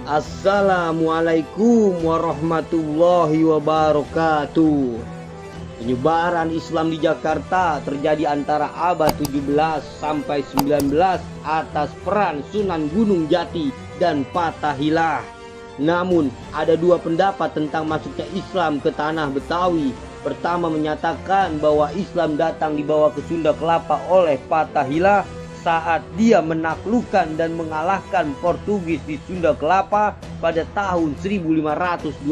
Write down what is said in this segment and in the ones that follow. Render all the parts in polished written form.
Assalamualaikum warahmatullahi wabarakatuh. Penyebaran Islam di Jakarta terjadi antara abad 17 sampai 19 atas peran Sunan Gunung Jati dan Fathahilah. Namun ada dua pendapat tentang masuknya Islam ke tanah Betawi. Pertama menyatakan bahwa Islam datang dibawa ke Sunda Kelapa oleh Fathahilah saat dia menaklukkan dan mengalahkan Portugis di Sunda Kelapa pada tahun 1527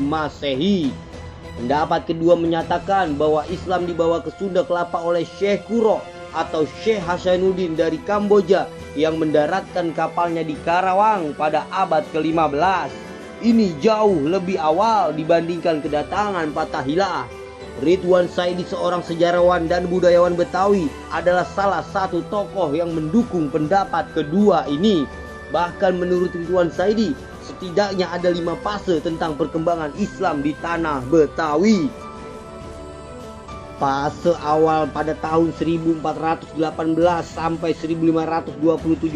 Masehi. Pendapat kedua menyatakan bahwa Islam dibawa ke Sunda Kelapa oleh Syekh Kuro atau Syekh Hasanuddin dari Kamboja yang mendaratkan kapalnya di Karawang pada abad ke-15. Ini jauh lebih awal dibandingkan kedatangan Fathahilah. Ridwan Saidi, seorang sejarawan dan budayawan Betawi, adalah salah satu tokoh yang mendukung pendapat kedua ini. Bahkan menurut Ridwan Saidi, setidaknya ada 5 fase tentang perkembangan Islam di tanah Betawi. Fase awal pada tahun 1418 sampai 1527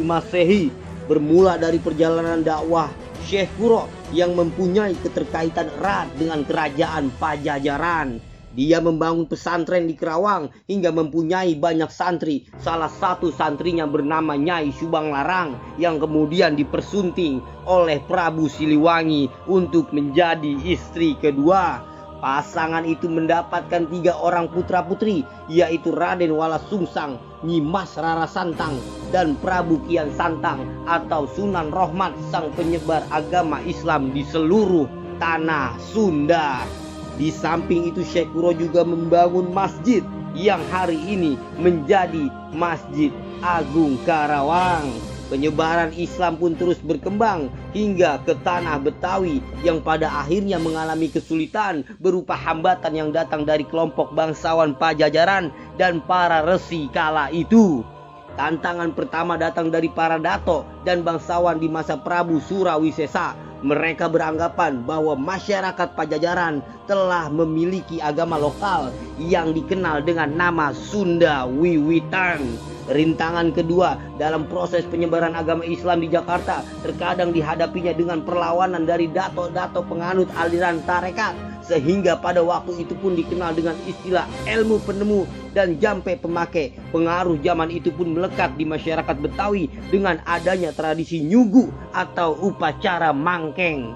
Masehi bermula dari perjalanan dakwah Syekh Kuro yang mempunyai keterkaitan erat dengan kerajaan Pajajaran. Dia membangun pesantren di Karawang hingga mempunyai banyak santri. Salah satu santrinya bernama Nyai Subang Larang yang kemudian dipersunting oleh Prabu Siliwangi untuk menjadi istri kedua. Pasangan itu mendapatkan 3 orang putra-putri, yaitu Raden Wala Sungsang, Nyimas Rara Santang, dan Prabu Kian Santang atau Sunan Rohmat, sang penyebar agama Islam di seluruh tanah Sunda. Di samping itu Syekh Kuro juga membangun masjid yang hari ini menjadi Masjid Agung Karawang. Penyebaran Islam pun terus berkembang hingga ke tanah Betawi yang pada akhirnya mengalami kesulitan berupa hambatan yang datang dari kelompok bangsawan Pajajaran dan para resi kala itu. Tantangan pertama datang dari para dato dan bangsawan di masa Prabu Surawisesa. Mereka beranggapan bahwa masyarakat Pajajaran telah memiliki agama lokal yang dikenal dengan nama Sunda Wiwitan. Rintangan kedua dalam proses penyebaran agama Islam di Jakarta terkadang dihadapinya dengan perlawanan dari dato-dato penganut aliran tarekat, sehingga pada waktu itu pun dikenal dengan istilah ilmu penemu dan jampe pemakai. Pengaruh zaman itu pun melekat di masyarakat Betawi dengan adanya tradisi nyugu atau upacara mangkeng.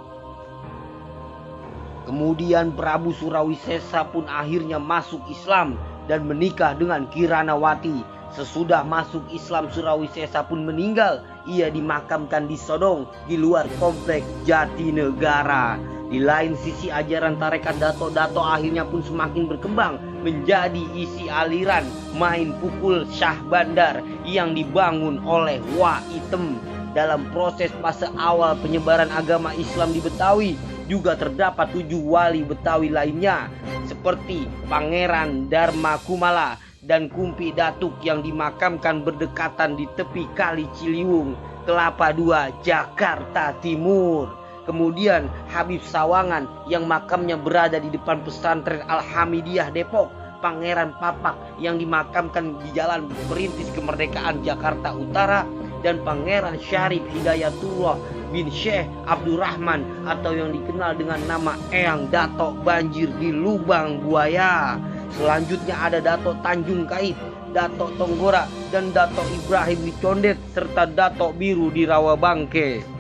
Kemudian Prabu Surawisesa pun akhirnya masuk Islam dan menikah dengan Kiranawati. Sesudah masuk Islam, Surawisesa pun meninggal. Ia dimakamkan di Sodong di luar komplek Jatinegara. Di lain sisi, ajaran tarekat dato-dato akhirnya pun semakin berkembang menjadi isi aliran main pukul Syah Bandar yang dibangun oleh Wah Item. Dalam proses fase awal penyebaran agama Islam di Betawi juga terdapat 7 wali Betawi lainnya seperti Pangeran Dharma Kumala dan Kumpi Datuk yang dimakamkan berdekatan di tepi Kali Ciliwung, Kelapa II, Jakarta Timur. Kemudian Habib Sawangan yang makamnya berada di depan pesantren Al-Hamidiyah Depok, Pangeran Papak yang dimakamkan di Jalan Perintis Kemerdekaan Jakarta Utara, dan Pangeran Syarif Hidayatullah bin Syekh Abdurrahman atau yang dikenal dengan nama Eyang Datok Banjir di Lubang Buaya. Selanjutnya ada Dato Tanjung Kait, Dato Tonggora, dan Dato Ibrahim di Condet, serta Dato Biru di Rawabangke.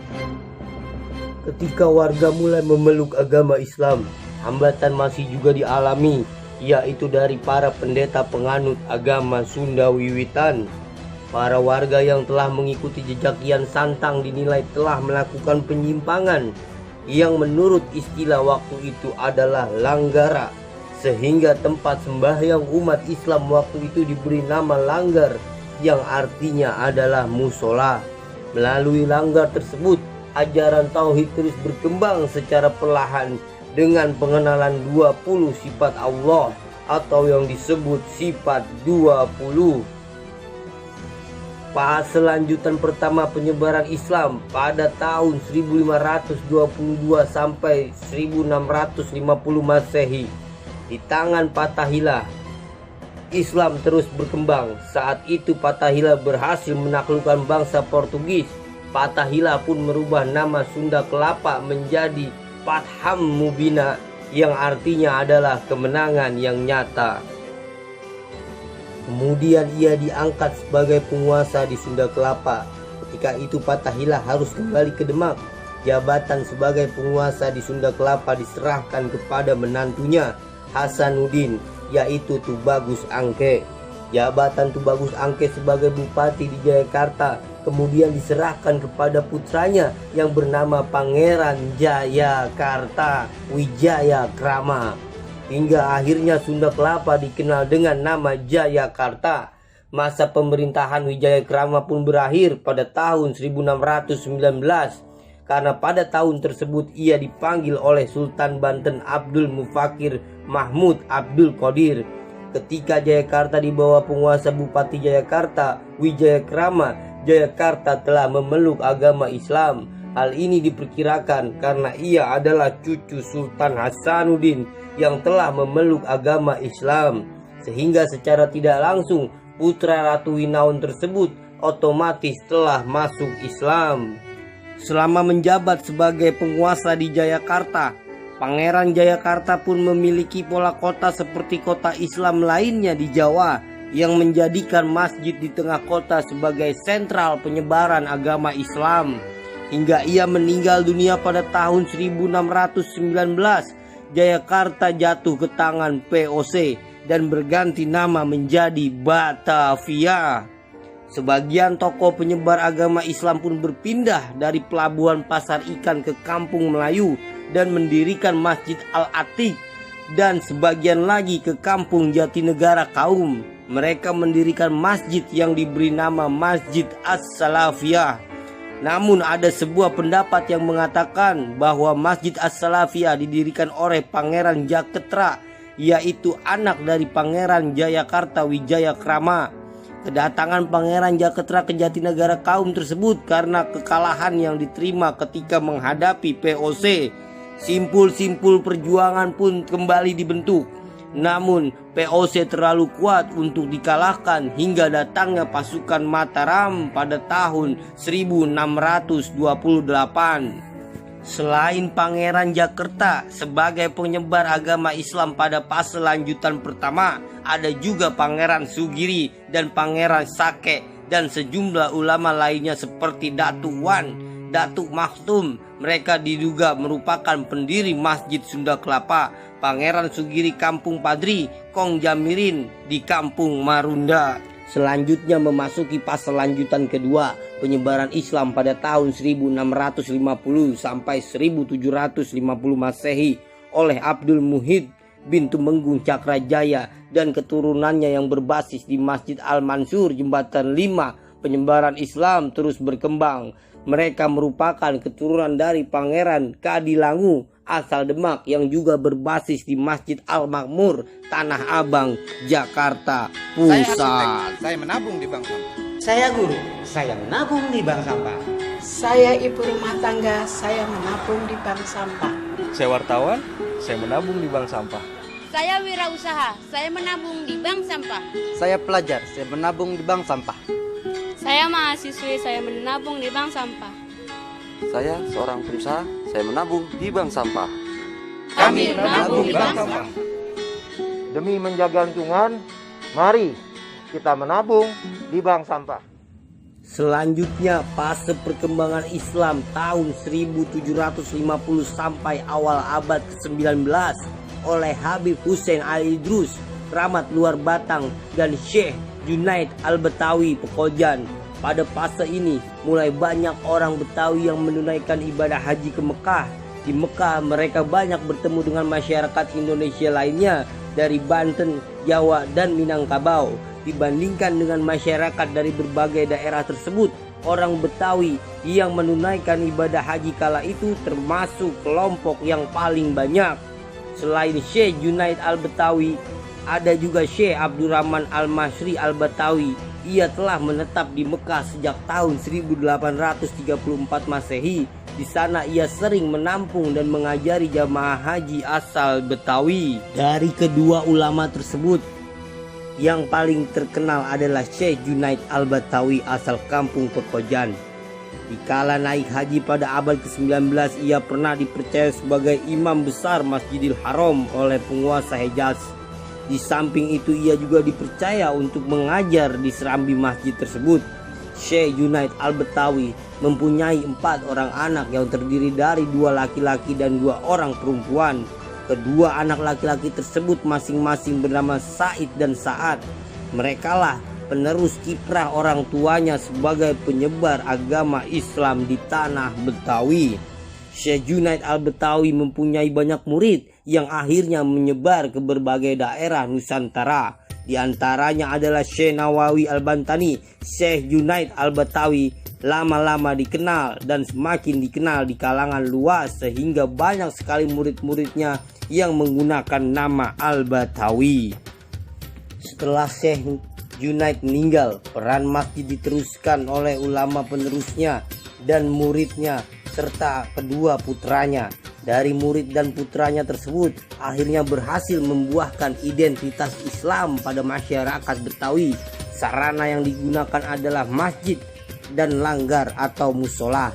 Ketika warga mulai memeluk agama Islam, hambatan masih juga dialami, yaitu dari para pendeta penganut agama Sunda Wiwitan. Para warga yang telah mengikuti jejak Kian Santang dinilai telah melakukan penyimpangan yang menurut istilah waktu itu adalah langgara, sehingga tempat sembahyang umat Islam waktu itu diberi nama langgar yang artinya adalah musola. Melalui langgar tersebut, ajaran tauhid terus berkembang secara perlahan dengan pengenalan 20 sifat Allah atau yang disebut sifat 20. Fase lanjutan pertama penyebaran Islam pada tahun 1522 sampai 1650 Masehi di tangan Fathahilah. Islam terus berkembang. Saat itu Fathahilah berhasil menaklukkan bangsa Portugis Fathahillah pun merubah nama Sunda Kelapa menjadi Fatham Mubina, yang artinya adalah kemenangan yang nyata. Kemudian ia diangkat sebagai penguasa di Sunda Kelapa. Ketika itu Fathahillah harus kembali ke Demak. Jabatan sebagai penguasa di Sunda Kelapa diserahkan kepada menantunya Hasanuddin, yaitu Tubagus Angke. Jabatan Tubagus Angke sebagai bupati di Jayakarta kemudian diserahkan kepada putranya yang bernama Pangeran Jayakarta Wijayakrama. Hingga akhirnya Sunda Kelapa dikenal dengan nama Jayakarta. Masa pemerintahan Wijayakrama pun berakhir pada tahun 1619. Karena pada tahun tersebut ia dipanggil oleh Sultan Banten Abdul Mufakir Mahmud Abdul Qadir. Ketika Jayakarta di bawah penguasa Bupati Jayakarta Wijayakrama, Jayakarta telah memeluk agama Islam. Hal ini diperkirakan karena ia adalah cucu Sultan Hasanuddin yang telah memeluk agama Islam, sehingga secara tidak langsung putra Ratu Winaun tersebut otomatis telah masuk Islam. Selama menjabat sebagai penguasa di Jayakarta, Pangeran Jayakarta pun memiliki pola kota seperti kota Islam lainnya di Jawa, yang menjadikan masjid di tengah kota sebagai sentral penyebaran agama Islam. Hingga ia meninggal dunia pada tahun 1619, Jayakarta jatuh ke tangan VOC dan berganti nama menjadi Batavia. Sebagian tokoh penyebar agama Islam pun berpindah dari pelabuhan Pasar Ikan ke Kampung Melayu dan mendirikan Masjid Al-Atiq, dan sebagian lagi ke Kampung Jatinegara Kaum. Mereka mendirikan masjid yang diberi nama Masjid As-Salafiyah. Namun ada sebuah pendapat yang mengatakan bahwa Masjid As-Salafiyah didirikan oleh Pangeran Jaketra, yaitu anak dari Pangeran Jayakarta Wijayakrama. Kedatangan Pangeran Jaketra ke Jatinegara Kaum tersebut karena kekalahan yang diterima ketika menghadapi VOC. Simpul-simpul perjuangan pun kembali dibentuk. Namun VOC terlalu kuat untuk dikalahkan hingga datangnya pasukan Mataram pada tahun 1628. Selain Pangeran Jakarta sebagai penyebar agama Islam pada fase lanjutan pertama, ada juga Pangeran Sugiri dan Pangeran Sake dan sejumlah ulama lainnya seperti Datuk Wan, Datuk Makhtum. Mereka diduga merupakan pendiri Masjid Sunda Kelapa. Pangeran Sugiri Kampung Padri, Kong Jamirin di Kampung Marunda. Selanjutnya memasuki fase lanjutan kedua, penyebaran Islam pada tahun 1650 sampai 1750 Masehi oleh Abdul Muhid bin Tumenggung Cakrajaya dan keturunannya yang berbasis di Masjid Al-Mansur Jembatan 5. Penyebaran Islam terus berkembang. Mereka merupakan keturunan dari Pangeran Kadilangu asal Demak yang juga berbasis di Masjid Al-Makmur Tanah Abang, Jakarta Pusat. Saya menabung di bank sampah. Saya guru, saya menabung di bank sampah. Saya ibu rumah tangga, saya menabung di bank sampah. Saya wartawan, saya menabung di bank sampah. Saya wirausaha, saya menabung di bank sampah. Saya pelajar, saya menabung di bank sampah. Saya mahasiswi, saya menabung di bank sampah. Saya seorang pengusaha, saya menabung di bank sampah. Kami menabung di bank sampah. Demi menjaga lingkungan, mari kita menabung di bank sampah. Selanjutnya fase perkembangan Islam tahun 1750 sampai awal abad ke-19 oleh Habib Hussein Al-Idrus, Keramat Luar Batang, dan Syekh Junaid Al-Betawi Pekojan. Pada fase ini mulai banyak orang Betawi yang menunaikan ibadah haji ke Mekah. Di Mekah mereka banyak bertemu dengan masyarakat Indonesia lainnya dari Banten, Jawa, dan Minangkabau. Dibandingkan dengan masyarakat dari berbagai daerah tersebut, orang Betawi yang menunaikan ibadah haji kala itu termasuk kelompok yang paling banyak. Selain Syekh Junaid Al-Betawi, ada juga Syekh Abdurrahman Al-Masri Al-Betawi. Ia telah menetap di Mekah sejak tahun 1834 Masehi. Di sana ia sering menampung dan mengajari jamaah haji asal Betawi. Dari kedua ulama tersebut, yang paling terkenal adalah Syekh Junaid Al-Betawi asal Kampung Pekojan. Dikala naik haji pada abad ke-19, ia pernah dipercaya sebagai imam besar Masjidil Haram oleh penguasa Hejaz. Di samping itu ia juga dipercaya untuk mengajar di serambi masjid tersebut. Syekh Junaid Al-Batawi mempunyai 4 orang anak yang terdiri dari 2 laki-laki dan 2 orang perempuan. Kedua anak laki-laki tersebut masing-masing bernama Said dan Sa'ad. Merekalah penerus kiprah orang tuanya sebagai penyebar agama Islam di tanah Betawi. Syekh Junaid Al-Batawi mempunyai banyak murid yang akhirnya menyebar ke berbagai daerah Nusantara. Di antaranya adalah Syekh Nawawi Al-Bantani. Syekh Junaid Al-Batawi lama-lama dikenal dan semakin dikenal di kalangan luas sehingga banyak sekali murid-muridnya yang menggunakan nama Al-Batawi. Setelah Syekh Junaid meninggal, peran masjid diteruskan oleh ulama penerusnya dan muridnya serta kedua putranya. Dari murid dan putranya tersebut akhirnya berhasil membuahkan identitas Islam pada masyarakat Betawi. Sarana yang digunakan adalah masjid dan langgar atau musola.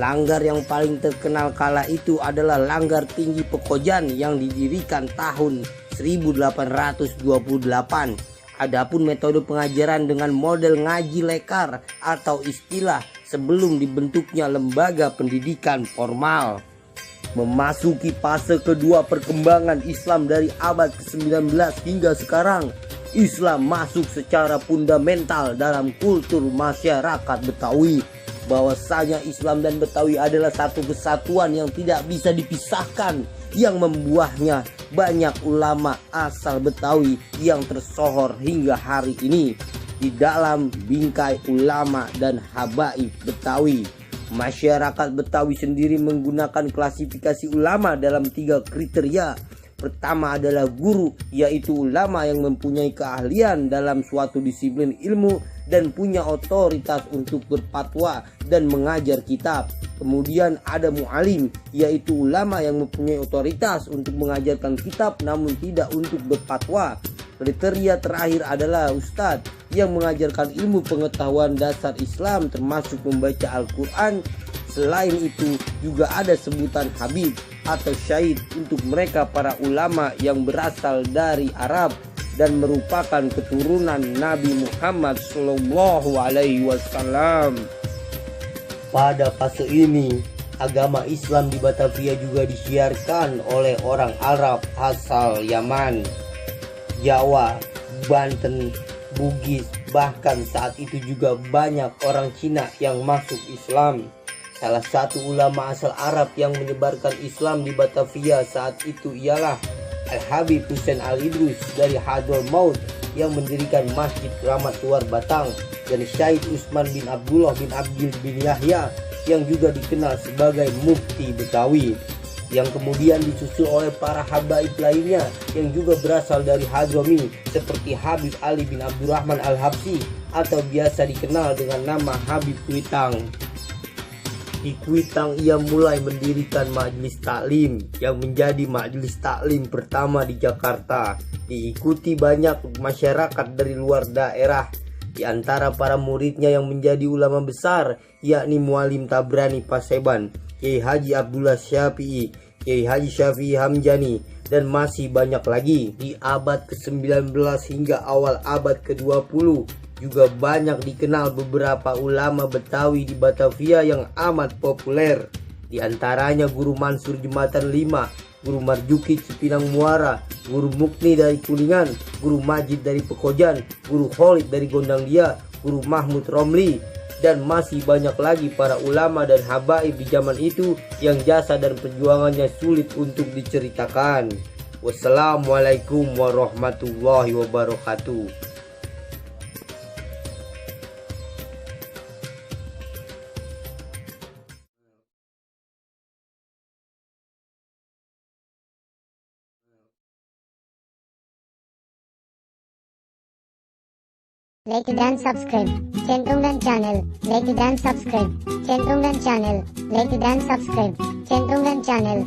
Langgar yang paling terkenal kala itu adalah Langgar Tinggi Pekojan yang didirikan tahun 1828. Adapun metode pengajaran dengan model ngaji lekar atau istilah sebelum dibentuknya lembaga pendidikan formal. Memasuki fase kedua perkembangan Islam dari abad ke-19 hingga sekarang, Islam masuk secara fundamental dalam kultur masyarakat Betawi. Bahwasanya Islam dan Betawi adalah satu kesatuan yang tidak bisa dipisahkan, yang membuahnya banyak ulama asal Betawi yang tersohor hingga hari ini di dalam bingkai ulama dan habaib Betawi. Masyarakat Betawi sendiri menggunakan klasifikasi ulama dalam 3 kriteria. Pertama adalah guru, yaitu ulama yang mempunyai keahlian dalam suatu disiplin ilmu dan punya otoritas untuk berfatwa dan mengajar kitab. Kemudian ada mu'alim, yaitu ulama yang mempunyai otoritas untuk mengajarkan kitab namun tidak untuk berfatwa. Kriteria terakhir adalah ustadz yang mengajarkan ilmu pengetahuan dasar Islam termasuk membaca Al-Quran. Selain itu juga ada sebutan habib atau syahid untuk mereka para ulama yang berasal dari Arab dan merupakan keturunan Nabi Muhammad SAW. Pada fase ini, agama Islam di Batavia juga disiarkan oleh orang Arab asal Yaman, Jawa, Banten, Bugis, bahkan saat itu juga banyak orang Cina yang masuk Islam. Salah satu ulama asal Arab yang menyebarkan Islam di Batavia saat itu ialah Al-Habib Husain Al-Idrus dari Hadramaut yang mendirikan Masjid Keramat Luar Batang, dan Syahid Usman bin Abdullah bin Abdul bin Yahya yang juga dikenal sebagai Mufti Betawi, yang kemudian disusul oleh para habaib lainnya yang juga berasal dari Hadrami seperti Habib Ali bin Abdurrahman Al-Habsyi atau biasa dikenal dengan nama Habib Kuitang. Di Kuitang ia mulai mendirikan majelis taklim yang menjadi majelis taklim pertama di Jakarta. Diikuti banyak masyarakat dari luar daerah. Di antara para muridnya yang menjadi ulama besar yakni Mualim Tabrani Paseban, Kiai Haji Abdullah Syafi'i, Kiai Haji Syafi'i Hamjani, dan masih banyak lagi. Di abad ke-19 hingga awal abad ke-20 juga banyak dikenal beberapa ulama Betawi di Batavia yang amat populer. Di antaranya Guru Mansur Jembatan 5, Guru Marjuki Cipinang Muara, Guru Mukni dari Kuningan, Guru Majid dari Pekojan, Guru Khalid dari Gondangdia, Guru Mahmud Romli, dan masih banyak lagi para ulama dan habaib di zaman itu yang jasa dan perjuangannya sulit untuk diceritakan. Wassalamualaikum warahmatullahi wabarakatuh. Like dan subscribe Centrum dan Channel. Like dan subscribe Centrum dan Channel. Like dan subscribe Centrum dan Channel.